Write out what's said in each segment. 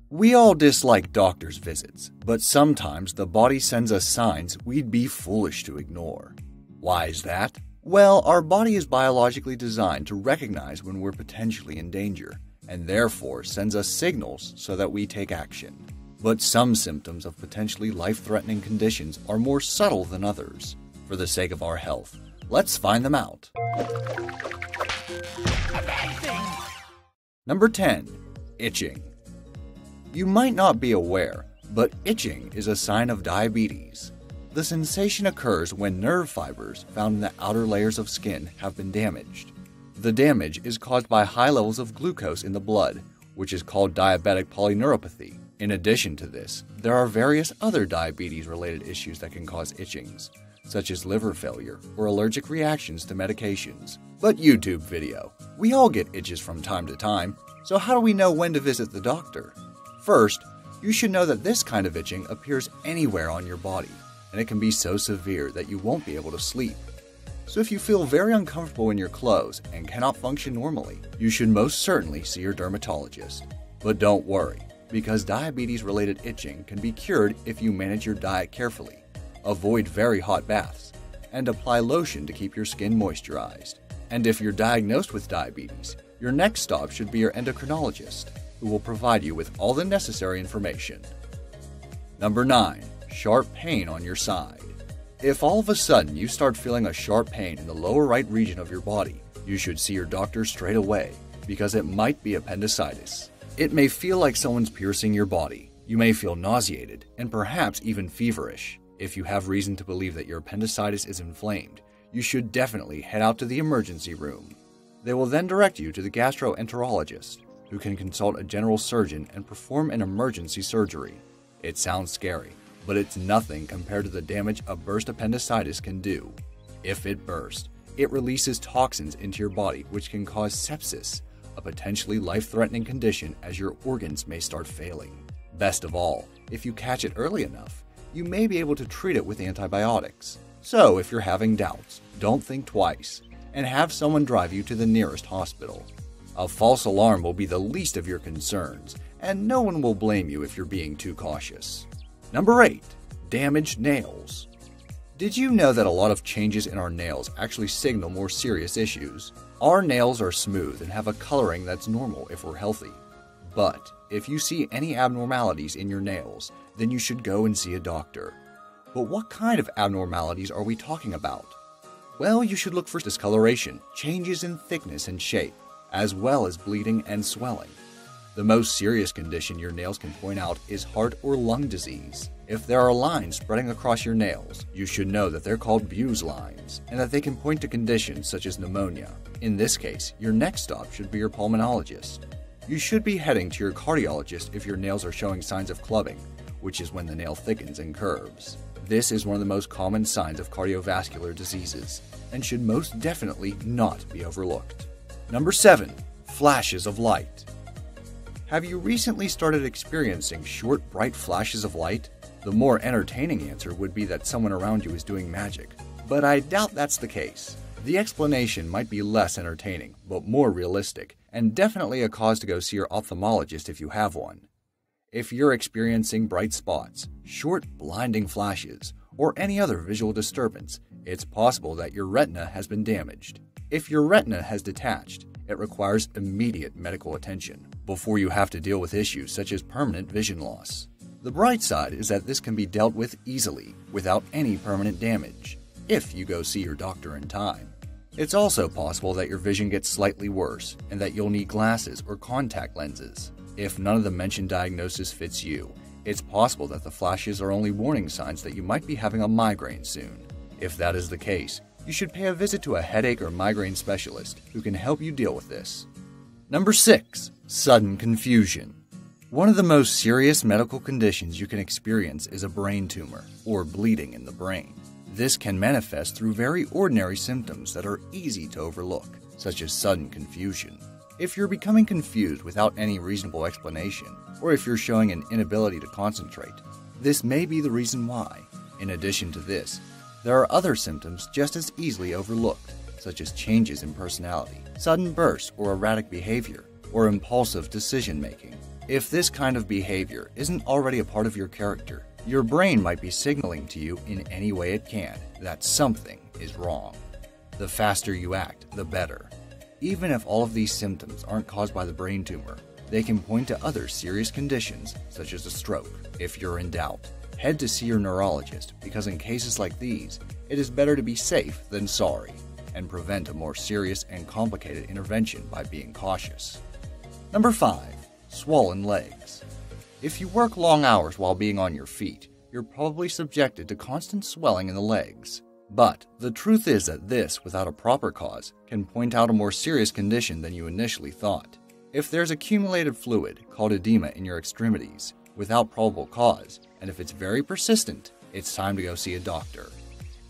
We all dislike doctor's visits, but sometimes the body sends us signs we'd be foolish to ignore. Why is that? Well, our body is biologically designed to recognize when we're potentially in danger, and therefore sends us signals so that we take action. But some symptoms of potentially life-threatening conditions are more subtle than others. For the sake of our health, let's find them out. Amazing! Number 10. Itching. You might not be aware, but itching is a sign of diabetes. The sensation occurs when nerve fibers found in the outer layers of skin have been damaged. The damage is caused by high levels of glucose in the blood, which is called diabetic polyneuropathy. In addition to this, there are various other diabetes-related issues that can cause itchings, such as liver failure or allergic reactions to medications. But YouTube video. We all get itches from time to time, so how do we know when to visit the doctor? First, you should know that this kind of itching appears anywhere on your body, and it can be so severe that you won't be able to sleep. So if you feel very uncomfortable in your clothes and cannot function normally, you should most certainly see your dermatologist. But don't worry, because diabetes-related itching can be cured if you manage your diet carefully, avoid very hot baths, and apply lotion to keep your skin moisturized. And if you're diagnosed with diabetes, your next stop should be your endocrinologist, who will provide you with all the necessary information. Number 9. Sharp pain on your side. If all of a sudden you start feeling a sharp pain in the lower right region of your body, you should see your doctor straight away, because it might be appendicitis. It may feel like someone's piercing your body. You may feel nauseated and perhaps even feverish. If you have reason to believe that your appendicitis is inflamed, you should definitely head out to the emergency room. They will then direct you to the gastroenterologist, who can consult a general surgeon and perform an emergency surgery. It sounds scary, but it's nothing compared to the damage a burst appendicitis can do. If it bursts, it releases toxins into your body which can cause sepsis, a potentially life-threatening condition as your organs may start failing. Best of all, if you catch it early enough, you may be able to treat it with antibiotics. So if you're having doubts, don't think twice, and have someone drive you to the nearest hospital. A false alarm will be the least of your concerns, and no one will blame you if you're being too cautious. Number 8. Damaged nails. Did you know that a lot of changes in our nails actually signal more serious issues? Our nails are smooth and have a coloring that's normal if we're healthy. But if you see any abnormalities in your nails, then you should go and see a doctor. But what kind of abnormalities are we talking about? Well, you should look for discoloration, changes in thickness and shape, as well as bleeding and swelling. The most serious condition your nails can point out is heart or lung disease. If there are lines spreading across your nails, you should know that they're called Bu's lines, and that they can point to conditions such as pneumonia. In this case, your next stop should be your pulmonologist. You should be heading to your cardiologist if your nails are showing signs of clubbing, which is when the nail thickens and curves. This is one of the most common signs of cardiovascular diseases, and should most definitely not be overlooked. Number 7. Flashes of light. Have you recently started experiencing short, bright flashes of light? The more entertaining answer would be that someone around you is doing magic, but I doubt that's the case. The explanation might be less entertaining, but more realistic, and definitely a cause to go see your ophthalmologist if you have one. If you're experiencing bright spots, short, blinding flashes, or any other visual disturbance, it's possible that your retina has been damaged. If your retina has detached, it requires immediate medical attention before you have to deal with issues such as permanent vision loss. The bright side is that this can be dealt with easily without any permanent damage if you go see your doctor in time. It's also possible that your vision gets slightly worse and that you'll need glasses or contact lenses. If none of the mentioned diagnosis fits you, it's possible that the flashes are only warning signs that you might be having a migraine soon. If that is the case, you should pay a visit to a headache or migraine specialist who can help you deal with this. Number 6. Sudden confusion. One of the most serious medical conditions you can experience is a brain tumor, or bleeding in the brain. This can manifest through very ordinary symptoms that are easy to overlook, such as sudden confusion. If you're becoming confused without any reasonable explanation, or if you're showing an inability to concentrate, this may be the reason why. In addition to this, there are other symptoms just as easily overlooked, such as changes in personality, sudden bursts or erratic behavior, or impulsive decision-making. If this kind of behavior isn't already a part of your character, your brain might be signaling to you in any way it can that something is wrong. The faster you act, the better. Even if all of these symptoms aren't caused by the brain tumor, they can point to other serious conditions, such as a stroke. If you're in doubt, head to see your neurologist, because in cases like these, it is better to be safe than sorry, and prevent a more serious and complicated intervention by being cautious. Number 5. Swollen legs. If you work long hours while being on your feet, you're probably subjected to constant swelling in the legs. But the truth is that this, without a proper cause, can point out a more serious condition than you initially thought. If there's accumulated fluid, called edema, in your extremities, without probable cause, and if it's very persistent, it's time to go see a doctor.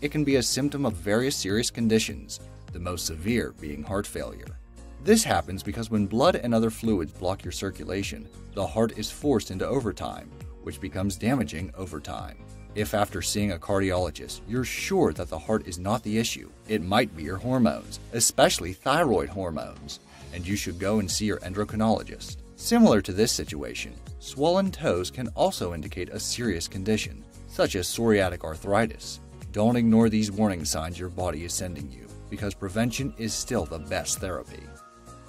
It can be a symptom of various serious conditions, the most severe being heart failure. This happens because when blood and other fluids block your circulation, the heart is forced into overtime, which becomes damaging over time. If after seeing a cardiologist, you're sure that the heart is not the issue, it might be your hormones, especially thyroid hormones, and you should go and see your endocrinologist. Similar to this situation, swollen toes can also indicate a serious condition, such as psoriatic arthritis. Don't ignore these warning signs your body is sending you, because prevention is still the best therapy.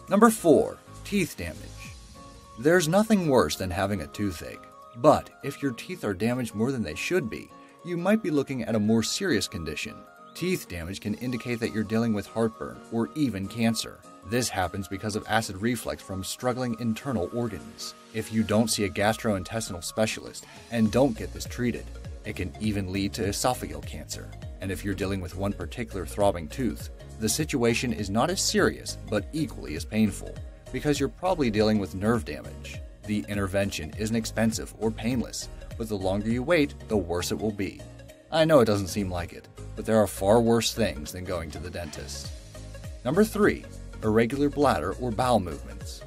Number 4. Teeth damage. There's nothing worse than having a toothache, but if your teeth are damaged more than they should be, you might be looking at a more serious condition. Teeth damage can indicate that you're dealing with heartburn or even cancer. This happens because of acid reflux from struggling internal organs. If you don't see a gastrointestinal specialist and don't get this treated, it can even lead to esophageal cancer. And if you're dealing with one particular throbbing tooth, the situation is not as serious but equally as painful, because you're probably dealing with nerve damage. The intervention isn't expensive or painless, but the longer you wait, the worse it will be. I know it doesn't seem like it, but there are far worse things than going to the dentist. Number 3. Irregular bladder or bowel movements.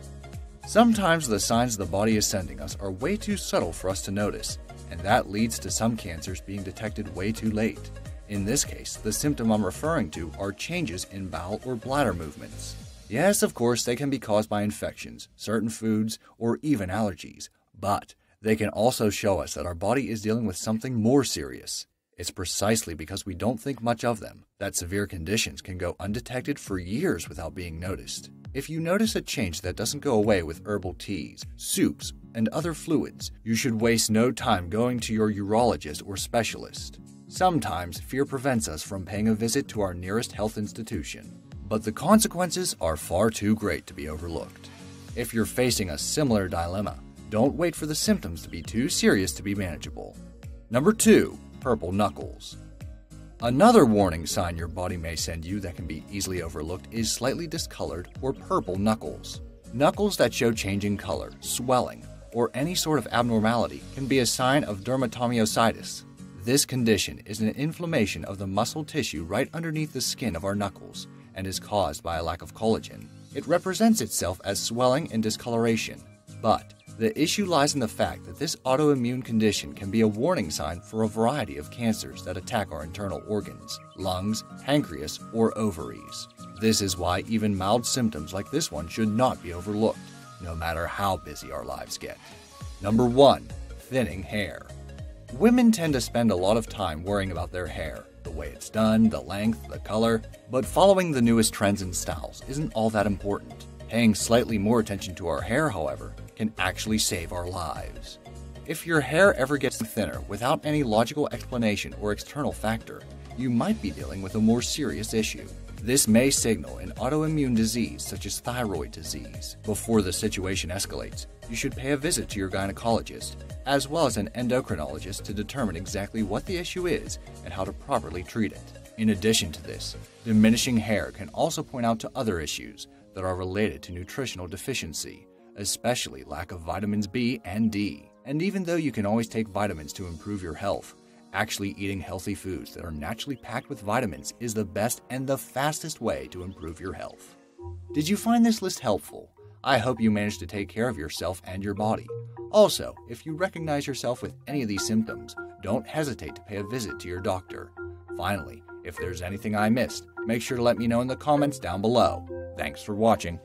Sometimes the signs the body is sending us are way too subtle for us to notice, and that leads to some cancers being detected way too late. In this case, the symptom I'm referring to are changes in bowel or bladder movements. Yes, of course, they can be caused by infections, certain foods, or even allergies, but they can also show us that our body is dealing with something more serious. It's precisely because we don't think much of them that severe conditions can go undetected for years without being noticed. If you notice a change that doesn't go away with herbal teas, soups, and other fluids, you should waste no time going to your urologist or specialist. Sometimes fear prevents us from paying a visit to our nearest health institution, but the consequences are far too great to be overlooked. If you're facing a similar dilemma, don't wait for the symptoms to be too serious to be manageable. Number 2. Purple knuckles. Another warning sign your body may send you that can be easily overlooked is slightly discolored or purple knuckles. Knuckles that show changing color, swelling, or any sort of abnormality can be a sign of dermatomyositis. This condition is an inflammation of the muscle tissue right underneath the skin of our knuckles and is caused by a lack of collagen. It represents itself as swelling and discoloration, but the issue lies in the fact that this autoimmune condition can be a warning sign for a variety of cancers that attack our internal organs, lungs, pancreas, or ovaries. This is why even mild symptoms like this one should not be overlooked, no matter how busy our lives get. Number 1. Thinning hair. Women tend to spend a lot of time worrying about their hair, the way it's done, the length, the color, but following the newest trends and styles isn't all that important. Paying slightly more attention to our hair, however, can actually save our lives. If your hair ever gets thinner without any logical explanation or external factor, you might be dealing with a more serious issue. This may signal an autoimmune disease such as thyroid disease. Before the situation escalates, you should pay a visit to your gynecologist, as well as an endocrinologist to determine exactly what the issue is and how to properly treat it. In addition to this, diminishing hair can also point out to other issues that are related to nutritional deficiency, especially lack of vitamins B and D. And even though you can always take vitamins to improve your health, actually eating healthy foods that are naturally packed with vitamins is the best and the fastest way to improve your health. Did you find this list helpful? I hope you managed to take care of yourself and your body. Also, if you recognize yourself with any of these symptoms, don't hesitate to pay a visit to your doctor. Finally, if there's anything I missed, make sure to let me know in the comments down below. Thanks for watching.